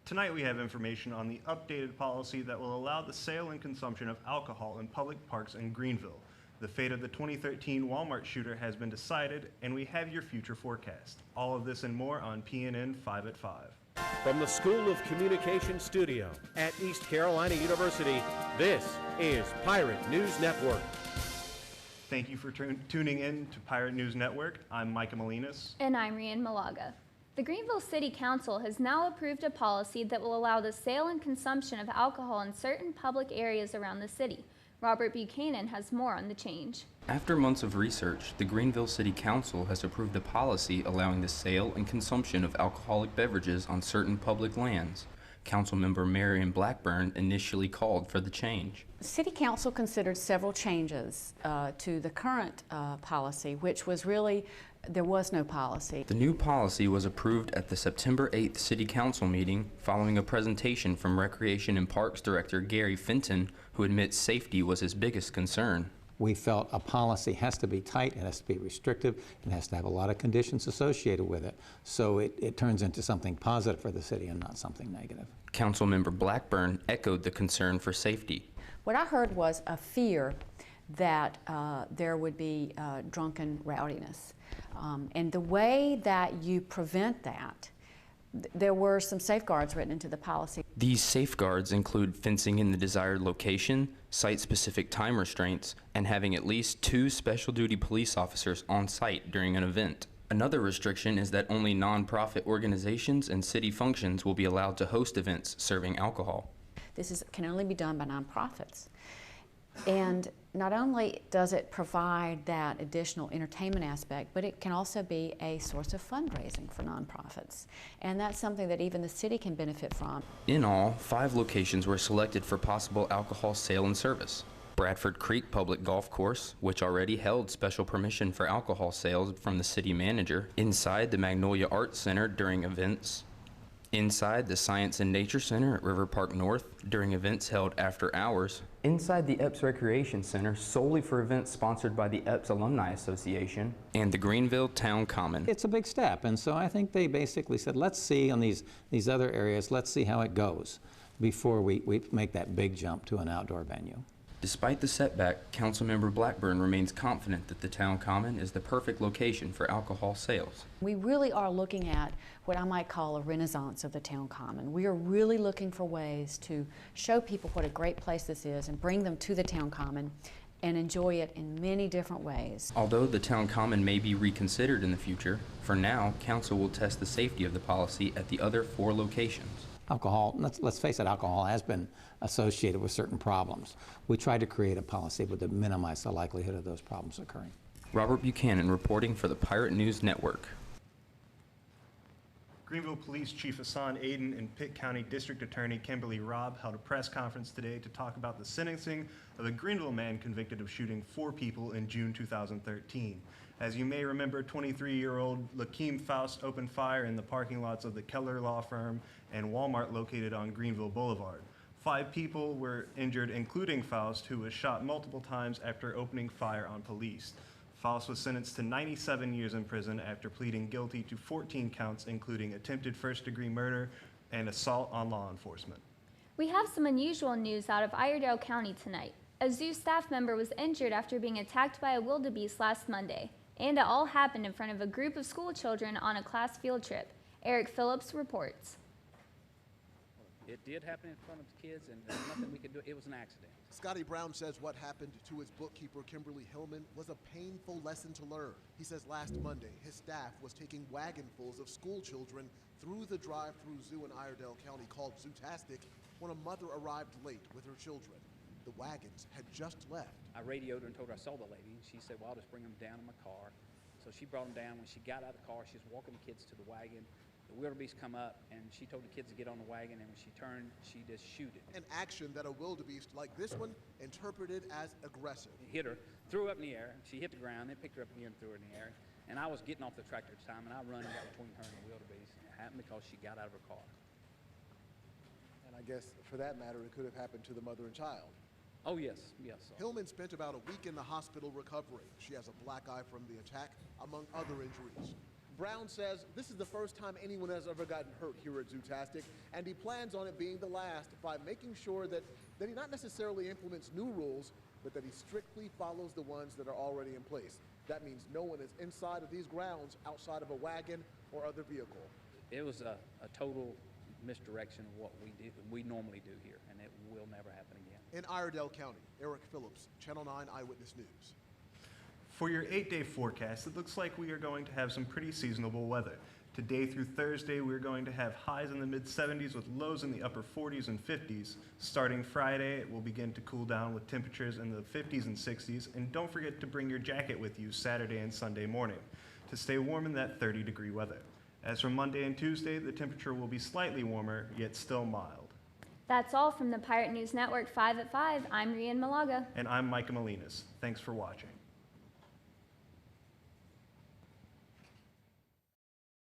Tonight we have information on the updated policy that will allow the sale and consumption of alcohol in public parks in Greenville. The fate of the 2013 Walmart shooter has been decided, and we have your future forecast. All of this and more on PNN 5 at 5. From the School of Communication Studio at East Carolina University, this is Pirate News Network. Thank you for tuning in to Pirate News Network. I'm Micah Molinas. And I'm ReAnn Malaga. The Greenville City Council has now approved a policy that will allow the sale and consumption of alcohol in certain public areas around the city. Robert Buchanan has more on the change. After months of research, the Greenville City Council has approved a policy allowing the sale and consumption of alcoholic beverages on certain public lands. Councilmember Marion Blackburn initially called for the change. City Council considered several changes to the current policy, which was really, there was no policy. The new policy was approved at the September 8th City Council meeting following a presentation from Recreation and Parks Director Gary Fenton, who admits safety was his biggest concern. We felt a policy has to be tight, it has to be restrictive, it has to have a lot of conditions associated with it, so it turns into something positive for the city and not something negative. Councilmember Blackburn echoed the concern for safety. What I heard was a fear that there would be drunken rowdiness. And the way that you prevent that, there were some safeguards written into the policy. These safeguards include fencing in the desired location, site-specific time restraints, and having at least 2 special duty police officers on site during an event. Another restriction is that only nonprofit organizations and city functions will be allowed to host events serving alcohol. This can only be done by nonprofits. And not only does it provide that additional entertainment aspect, but it can also be a source of fundraising for nonprofits. And that's something that even the city can benefit from. In all, 5 locations were selected for possible alcohol sale and service. Bradford Creek Public Golf Course, which already held special permission for alcohol sales from the city manager, inside the Magnolia Arts Center during events, inside the Science and Nature Center at River Park North during events held after hours, inside the Epps Recreation Center solely for events sponsored by the Epps Alumni Association, and the Greenville Town Common. It's a big step, and so I think they basically said, let's see on these other areas, let's see how it goes before we make that big jump to an outdoor venue. Despite the setback, Councilmember Blackburn remains confident that the Town Common is the perfect location for alcohol sales. We really are looking at what I might call a renaissance of the Town Common. We are really looking for ways to show people what a great place this is and bring them to the Town Common and enjoy it in many different ways. Although the Town Common may be reconsidered in the future, for now, Council will test the safety of the policy at the other 4 locations. Alcohol, let's face it, alcohol has been associated with certain problems. We tried to create a policy to minimize the likelihood of those problems occurring. Robert Buchanan reporting for the Pirate News Network. Greenville Police Chief Hassan Aiden and Pitt County District Attorney Kimberly Robb held a press conference today to talk about the sentencing of a Greenville man convicted of shooting 4 people in June 2013. As you may remember, 23-year-old Lakeem Faust opened fire in the parking lots of the Keller Law Firm and Walmart located on Greenville Boulevard. 5 people were injured, including Faust, who was shot multiple times after opening fire on police. Faust was sentenced to 97 years in prison after pleading guilty to 14 counts, including attempted first-degree murder and assault on law enforcement. We have some unusual news out of Iredell County tonight. A zoo staff member was injured after being attacked by a wildebeest last Monday, and it all happened in front of a group of school children on a class field trip. Eric Phillips reports. It did happen in front of the kids, and there's nothing we could do. It was an accident. Scotty Brown says what happened to his bookkeeper, Kimberly Hillman, was a painful lesson to learn. He says last Monday, his staff was taking wagonfuls of school children through the drive-through zoo in Iredell County called Zootastic when a mother arrived late with her children. The wagons had just left. I radioed her and told her I saw the lady. She said, well, I'll just bring them down in my car. So she brought them down. When she got out of the car, she was walking the kids to the wagon. The wildebeest come up, and she told the kids to get on the wagon, and when she turned, she just shoot it. An action that a wildebeest like this one interpreted as aggressive. Hit her, threw her up in the air. She hit the ground, then picked her up again and threw her in the air. And I was getting off the tractor at the time, and I run and got between her and the wildebeest. And it happened because she got out of her car. And I guess, for that matter, it could have happened to the mother and child. Oh, yes, yes. Hillman spent about a week in the hospital recovering. She has a black eye from the attack, among other injuries. Brown says this is the first time anyone has ever gotten hurt here at Zootastic, and he plans on it being the last by making sure that he not necessarily implements new rules, but that he strictly follows the ones that are already in place. That means no one is inside of these grounds outside of a wagon or other vehicle. It was a total misdirection of what we normally do here, and it will never happen again. In Iredell County, Eric Phillips, Channel 9 Eyewitness News. For your 8-day forecast, it looks like we are going to have some pretty seasonable weather. Today through Thursday, we're going to have highs in the mid-70s with lows in the upper 40s and 50s. Starting Friday, it will begin to cool down with temperatures in the 50s and 60s. And don't forget to bring your jacket with you Saturday and Sunday morning to stay warm in that 30-degree weather. As for Monday and Tuesday, the temperature will be slightly warmer, yet still mild. That's all from the Pirate News Network 5 at 5. I'm ReAnn Malaga. And I'm Micah Molinas. Thanks for watching.